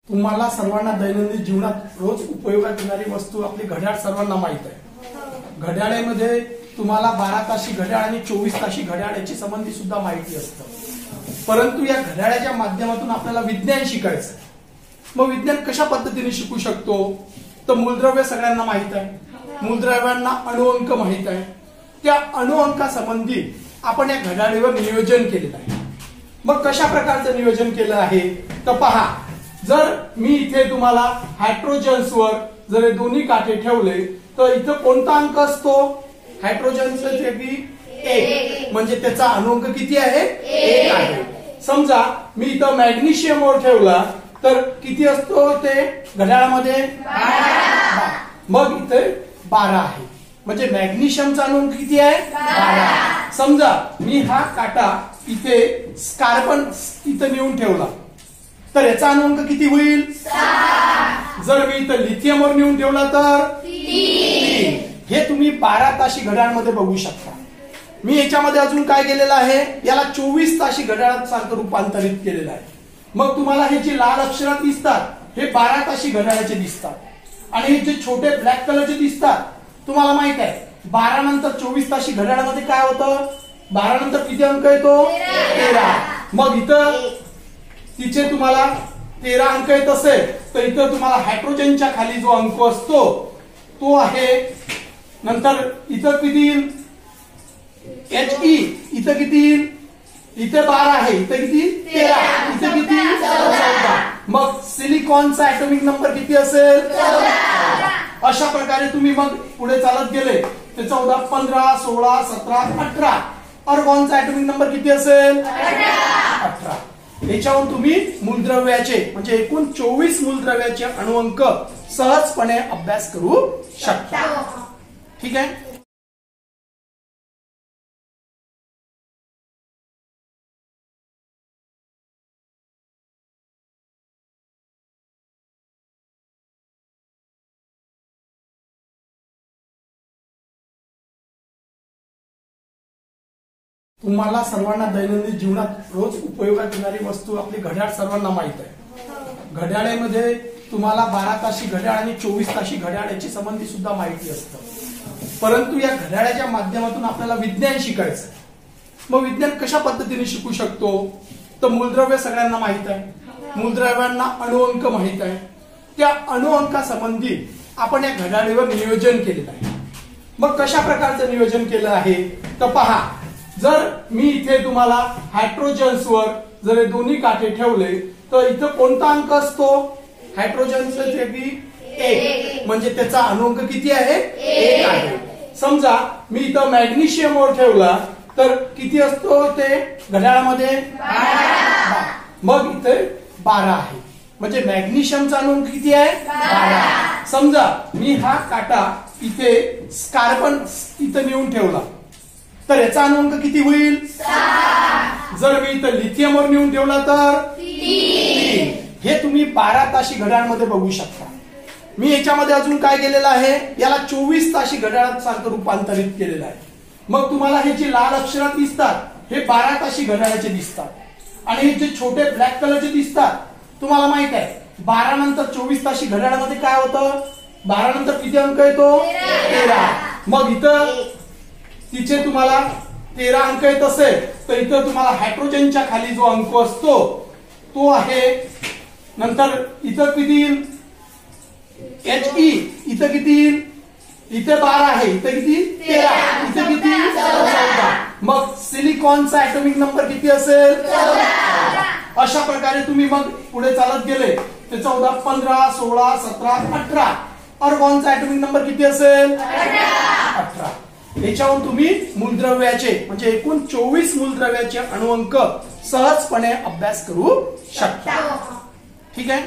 तुम्हाला सर्वांना दैनंदिन जीवनात रोज उपयोगात येणारी वस्तू आपली घड्याळ सर्वांना माहित आहे। घड्याळेमध्ये तुम्हाला 12 ताशी घड्याळ आणि 24 ताशी घड्याळ याची संबंधी सुद्धा माहिती असतं। परंतु या घड्याळाच्या माध्यमातून आपल्याला विज्ञान शिकायचं। मग विज्ञान कशा पद्धतीने शिकू शकतो? तर मूलद्रव्य सगळ्यांना माहित आहे, मूलद्रव्यांना अणुअंक माहित आहे। त्या अणुअंकासंबंधी आपण या घड्याळीवर नियोजन केलेलं आहे। मग कशा प्रकारचं नियोजन केलं आहे तर पहा, जर मी इथे तुम्हाला हायड्रोजन्सवर जर दोन्ही काटे ठेवले तर इथं कोणता अंक असतो? हायड्रोजनचा जे की 1, म्हणजे त्याचा अणुअंक किती आहे? 1 आहे। समजा मी इथं मॅग्नेशियमवर ठेवला तर किती असतो ते घड्याळामध्ये? 12। मग इथे 12 आहे, म्हणजे मॅग्नेशियमचा अणुअंक किती आहे? 12। समजा मी हा काटा इथे कार्बन इथं नेऊन ठेवला तर याचा अणुअंक किती होईल? 6। जर मी इथं लिथियमवर नेऊन ठेवला तर 3। हे तुम्ही 12 ताशी घड्याळामध्ये बघू शकता। मी याच्यामध्ये अजून काय केलेलं आहे, याला 24 ताशी घड्याळात सारखं रूपांतरित केलेलं आहे। मग तुम्हाला हे जे लाल अक्षरात दिसतात हे 12 ताशी घड्याळाचे दिसतात आणि हे जे छोटे ब्लॅक कलरचे दिसतात तुम्हाला माहित आहे 12 नंतर 24 ताशी घड्याळामध्ये काय होतं? 12 नंतर किती अंक येतो? 13। मग इथं तिचे तुम्हाला 13 अंक येत असेल तर इथं तुम्हाला हायड्रोजनच्या खाली जो अंक असतो तो आहे, नंतर इथं किती येईल? He इथं किती येईल? इथे 12 आहे, इथं किती? 13, इथं किती? 14। मग सिलिकॉनचा ऍटॉमिक नंबर किती असेल? 14। अशा प्रकारे तुम्ही मग पुढे चालत गेले ते 14, 15, 16, 17, 18। आर्गॉनचा ऍटॉमिक नंबर किती असेल? 18। याच्यावरून तुम्ही मूलद्रव्याचे म्हणजे एकूण 24 मूलद्रव्याचे अणुअंक सहजपणे अभ्यास करू शकता। ठीक आहे। तुम्हाला सर्वांना दैनंदिन जीवनात रोज उपयोगात येणारी वस्तू आपली घड्याळ सर्वांना माहित आहे। घड्याळेमध्ये तुम्हाला 12 ताशी घड्याळ आणि 24 ताशी घड्याळ याची संबंधी सुद्धा माहिती असतं। परंतु या घड्याळाच्या माध्यमातून आपल्याला विज्ञान शिकायचं। मग विज्ञान कशा पद्धतीने शिकू शकतो? तर मूलद्रव्य सगळ्यांना माहित आहे, मूलद्रव्यांना अणुअंक माहित आहे। त्या अणुअंकासंबंधी आपण या घड्याळीवर नियोजन केलेलं आहे। मग कशा प्रकारचं नियोजन केलं आहे तर पहा, जर मी इथे तुम्हाला हायड्रोजन्सवर जर दोन्ही काटे ठेवले तर इथं कोणता अंक असतो? हायड्रोजनचा जे की 1, म्हणजे त्याचा अणुअंक किती आहे? 1 आहे। समजा मी इथं मॅग्नेशियमवर ठेवला तर किती असतो ते घड्याळामध्ये? 12। मग इथे 12 आहे, म्हणजे मॅग्नेशियमचा अणुअंक किती आहे? 12। समजा मी हा काटा इथे कार्बन इथं नेऊन ठेवला तर याचा अणुअंक किती होईल? 6। जर मी इथं लिथियमवर नेऊन ठेवला तर 3। हे तुम्ही 12 ताशी घड्याळामध्ये बघू शकता। मी याच्यामध्ये अजून काय केलेलं आहे, याला 24 ताशी घड्याळात सारखं रूपांतरित केलेलं आहे। मग तुम्हाला हे जे लाल अक्षरात दिसतात हे 12 ताशी घड्याळाचे दिसतात आणि हे जे छोटे ब्लॅक कलरचे दिसतात तुम्हाला माहित आहे 12 नंतर 24 ताशी घड्याळामध्ये काय होतं? 12 नंतर किती अंक येतो? 13। मग इथं तिचे तुम्हाला 13 अंक येत असेल तर इथं तुम्हाला हायड्रोजनच्या खाली जो अंक असतो तो आहे, नंतर इथं किती येईल? He इथं किती येईल? इथे 12 आहे, इथं किती? 13, इथं किती? 14। मग सिलिकॉनचा ऍटॉमिक नंबर किती असेल? 14। अशा प्रकारे तुम्ही मग पुढे चालत गेले ते 14, 15, 16, 17, 18। आर्गॉनचा ऍटॉमिक नंबर किती असेल? 18। याच्यावरून तुम्ही मूलद्रव्याचे म्हणजे एकूण 24 मूलद्रव्याचे अणुअंक सहजपणे अभ्यास करू शकता। ठीक आहे।